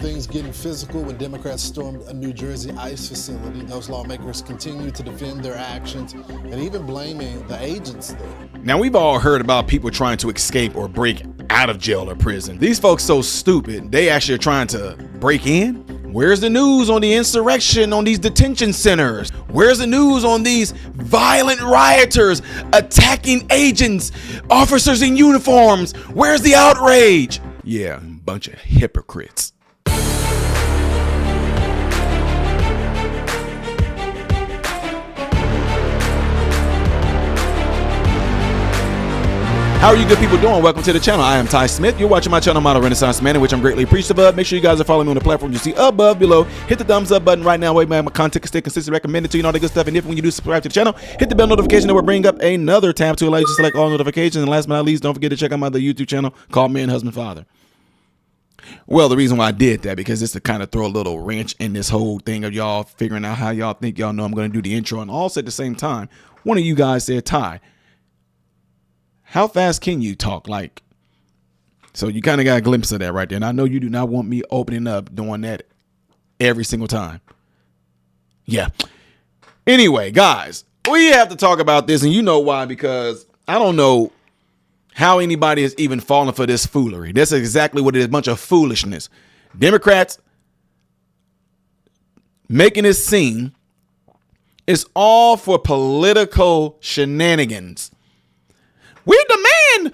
Things getting physical when Democrats stormed a New Jersey ICE facility. Those lawmakers continue to defend their actions and even blaming the agents there. Now, we've all heard about people trying to escape or break out of jail or prison. These folks so stupid, they actually are trying to break in. Where's the news on the insurrection on these detention centers? Where's the news on these violent rioters attacking agents, officers in uniforms? Where's the outrage? Yeah, bunch of hypocrites. How are you good people doing? Welcome to the channel. I am Ty Smith. You're watching my channel, Model Renaissance Man, in which I'm greatly appreciative of. Make sure you guys are following me on the platform you see above, below. Hit the thumbs up button right now. Way my content can stay consistent, recommended to you, and all that good stuff. And if when you do subscribe to the channel, hit the bell notification that will bring up another tab to allow you to select all notifications. And last but not least, don't forget to check out my other YouTube channel called Man, Husband, Father. Well, the reason why I did that, because it's to kind of throw a little wrench in this whole thing of y'all figuring out how y'all think y'all know I'm going to do the intro. And also at the same time, one of you guys said, Ty, how fast can you talk? Like, so you kind of got a glimpse of that right there. And I know you do not want me opening up doing that every single time. Yeah. Anyway, guys, we have to talk about this, and you know why, because I don't know how anybody is even falling for this foolery. That's exactly what it is, a bunch of foolishness. Democrats making this scene is all for political shenanigans. We demand.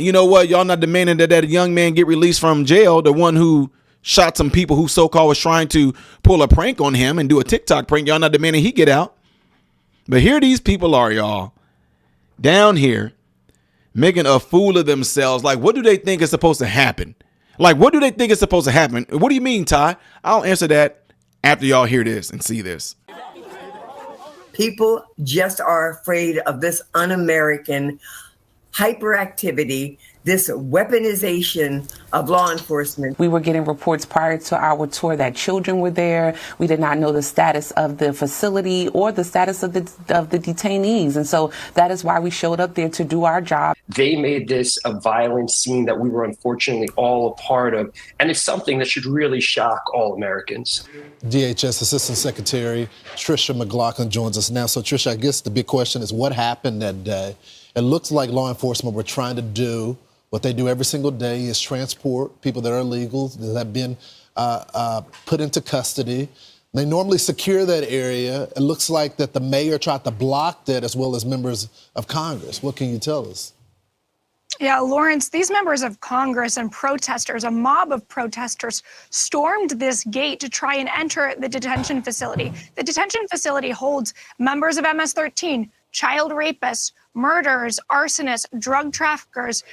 You know what? Y'all not demanding that young man get released from jail. The one who shot some people who so-called was trying to pull a prank on him and do a TikTok prank. Y'all not demanding he get out. But here these people are, y'all, down here making a fool of themselves. Like, what do they think is supposed to happen? Like, what do they think is supposed to happen? What do you mean, Ty? I'll answer that after y'all hear this and see this. People just are afraid of this un-American hyperactivity, this weaponization of law enforcement. We were getting reports prior to our tour that children were there. We did not know the status of the facility or the status of the detainees. And so that is why we showed up there to do our job. They made this a violent scene that we were unfortunately all a part of. And it's something that should really shock all Americans. DHS Assistant Secretary Tricia McLaughlin joins us now. So, Tricia, I guess the big question is what happened that day? It looks like law enforcement were trying to do what they do every single day, is transport people that are illegal, that have been put into custody. They normally secure that area. It looks like that the mayor tried to block that, as well as members of Congress. What can you tell us? Yeah, Lawrence, these members of Congress and protesters, a mob of protesters, stormed this gate to try and enter the detention facility. The detention facility holds members of MS-13, child rapists, murderers, arsonists, drug traffickers,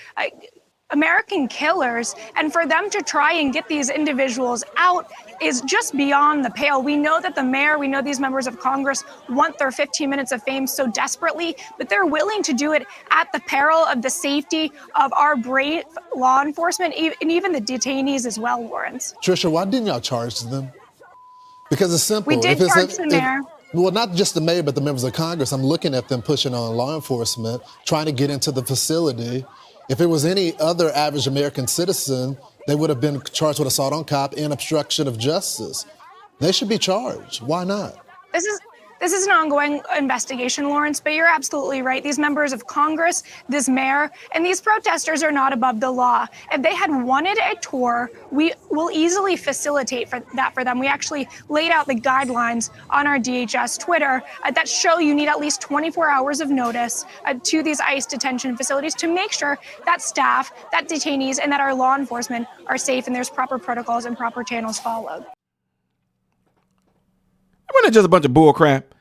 American killers. And for them to try and get these individuals out is just beyond the pale. We know that the mayor, we know these members of Congress want their 15 minutes of fame so desperately, but they're willing to do it at the peril of the safety of our brave law enforcement and even the detainees as well, Lawrence. Tricia, why didn't y'all charge them? Because it's simple. We did charge the mayor. Well, not just the mayor, but the members of Congress. I'm looking at them pushing on law enforcement, trying to get into the facility. If it was any other average American citizen, they would have been charged with assault on cop and obstruction of justice. They should be charged. Why not? This is an ongoing investigation, Lawrence, but you're absolutely right. These members of Congress, this mayor, and these protesters are not above the law. If they had wanted a tour, we will easily facilitate that for them. We actually laid out the guidelines on our DHS Twitter that show you need at least 24 hours of notice to these ICE detention facilities to make sure that staff, that detainees, and that our law enforcement are safe and there's proper protocols and proper channels followed. Wasn't it just a bunch of bull crap?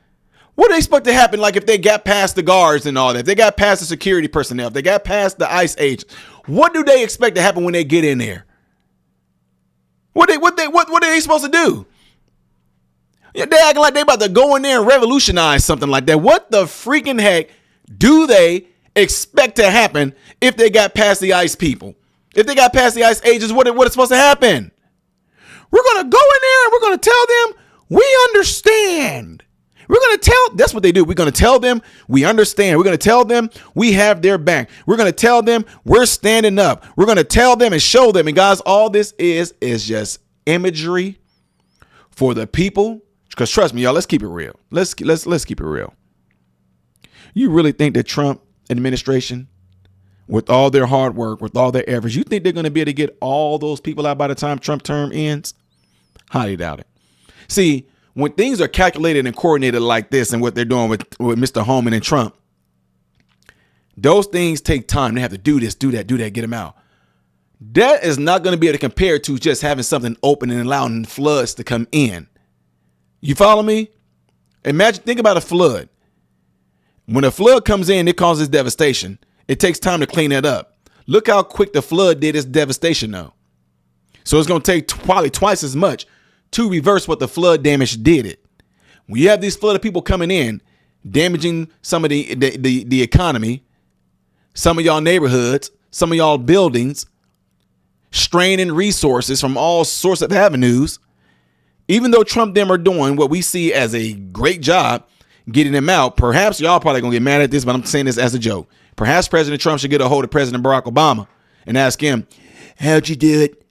What do they expect to happen, like, if they got past the guards and all that? If they got past the security personnel, if they got past the ICE agents, what do they expect to happen when they get in there? What are they supposed to do? Yeah, they acting like they about to go in there and revolutionize something like that. What the freaking heck do they expect to happen if they got past the ICE people? If they got past the ICE agents, what is supposed to happen? We're going to go in there and we're going to tell them, we understand. We're going to tell, that's what they do. We're going to tell them we understand. We're going to tell them we have their back. We're going to tell them we're standing up. We're going to tell them and show them. And guys, all this is just imagery for the people. Because trust me, y'all, let's keep it real. Let's keep it real. You really think that Trump administration, with all their hard work, with all their efforts, you think they're going to be able to get all those people out by the time Trump term ends? Highly doubt it. See, when things are calculated and coordinated like this and what they're doing with Mr. Holman and Trump, those things take time. They have to do this, do that, get them out. That is not going to be able to compare to just having something open and allowing floods to come in. You follow me? Think about a flood. When a flood comes in, it causes devastation. It takes time to clean that up. Look how quick the flood did its devastation now. So it's going to take probably twice as much to reverse what the flood damage did it. When you have these flood of people coming in, damaging some of the economy, some of y'all neighborhoods, some of y'all buildings, straining resources from all sorts of avenues, even though Trump them are doing what we see as a great job getting them out, perhaps y'all probably gonna get mad at this, but I'm saying this as a joke. Perhaps President Trump should get a hold of President Barack Obama and ask him, how'd you do it?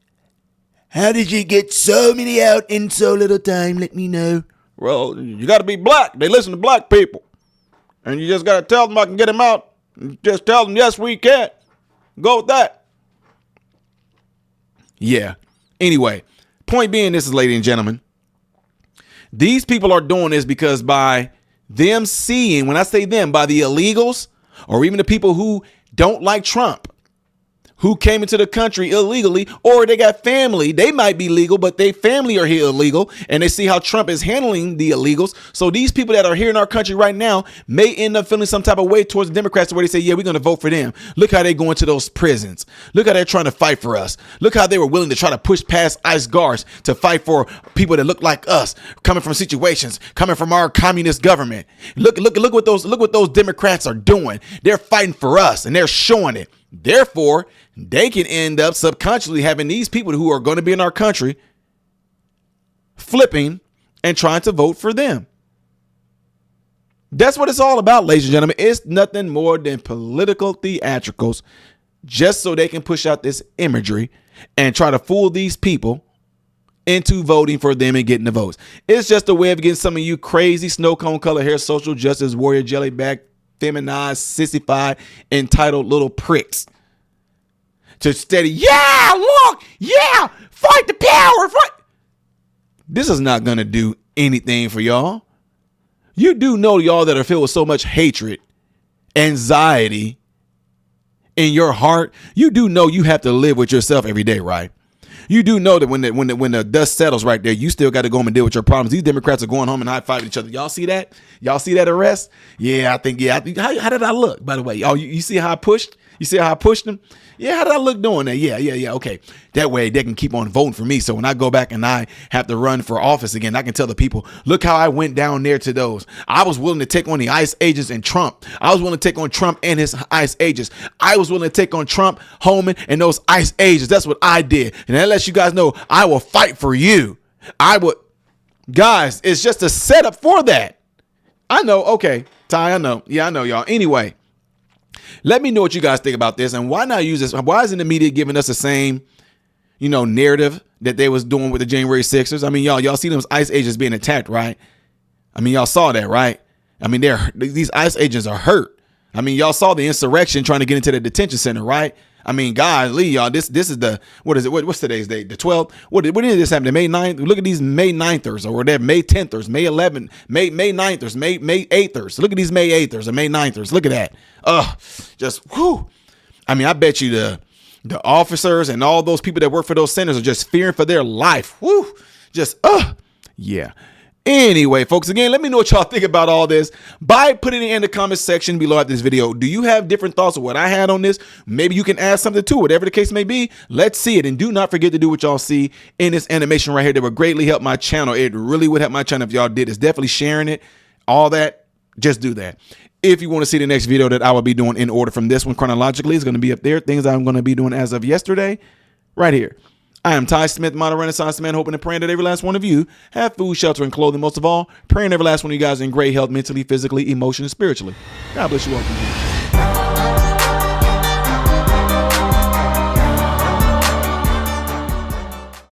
How did you get so many out in so little time? Let me know. Well, you got to be black. They listen to black people. And you just got to tell them I can get them out. Just tell them, yes, we can. Go with that. Yeah. Anyway, point being this is, ladies and gentlemen, these people are doing this because by them seeing, when I say them, by the illegals or even the people who don't like Trump, who came into the country illegally, or they got family. They might be legal, but they family are here illegal, and they see how Trump is handling the illegals. So these people that are here in our country right now may end up feeling some type of way towards the Democrats where they say, yeah, we're going to vote for them. Look how they go into those prisons. Look how they're trying to fight for us. Look how they were willing to try to push past ICE guards to fight for people that look like us, coming from situations, coming from our communist government. Look what those Democrats are doing. They're fighting for us, and they're showing it. Therefore, they can end up subconsciously having these people who are going to be in our country flipping and trying to vote for them. That's what it's all about, ladies and gentlemen. It's nothing more than political theatricals just so they can push out this imagery and try to fool these people into voting for them and getting the votes. It's just a way of getting some of you crazy snow cone color hair, social justice warrior, jellyback, feminized, sissified, entitled little pricks to steady, yeah, look, yeah, fight the power, fight. This is not going to do anything for y'all. You do know, y'all, that are filled with so much hatred, anxiety in your heart. You do know you have to live with yourself every day, right? You do know that when the dust settles right there, you still got to go home and deal with your problems. These Democrats are going home and high-fiving each other. Y'all see that? Y'all see that arrest? Yeah, I think. How did I look, by the way? Oh, you see how I pushed? You see how I pushed them? Yeah, how did I look doing that? Yeah. Okay. That way they can keep on voting for me. So when I go back and I have to run for office again, I can tell the people, look how I went down there to those. I was willing to take on the ICE agents and Trump. I was willing to take on Trump and his ICE agents. I was willing to take on Trump, Holman, and those ICE agents. That's what I did. And that lets you guys know I will fight for you. I would. Guys, it's just a setup for that. I know. Okay. Ty, I know. Yeah, I know, y'all. Anyway. Let me know what you guys think about this, and why not use this? Why isn't the media giving us the same, narrative that they was doing with the January 6ers? I mean, y'all see those ICE agents being attacked, right? I mean, y'all saw that, right? I mean, these ICE agents are hurt. I mean, y'all saw the insurrection trying to get into the detention center, right? I mean, golly, y'all, this is the, what is it? What's today's date? The 12th? When did this happen? May 9th? Look at these May 9thers or whatever, May 10thers, May 11th, May 9thers, May 8thers. Look at these May 8thers and May 9thers. Look at that. Just, whew. I mean, I bet you the officers and all those people that work for those centers are just fearing for their life. Whew. Just, yeah. Anyway, folks, again, let me know what y'all think about all this by putting it in the comment section below at this video. Do you have different thoughts of what I had on this? Maybe you can add something to it, whatever the case may be. Let's see it. And do not forget to do what y'all see in this animation right here. That would greatly help my channel. It really would help my channel if y'all did. It's definitely sharing it, all that. Just do that. If you want to see the next video that I will be doing in order from this one chronologically, it's going to be up there. Things I'm going to be doing as of yesterday right here. I am Ty Smith, modern Renaissance man, hoping and praying that every last one of you have food, shelter, and clothing. Most of all, praying every last one of you guys in great health, mentally, physically, emotionally, spiritually. God bless you all.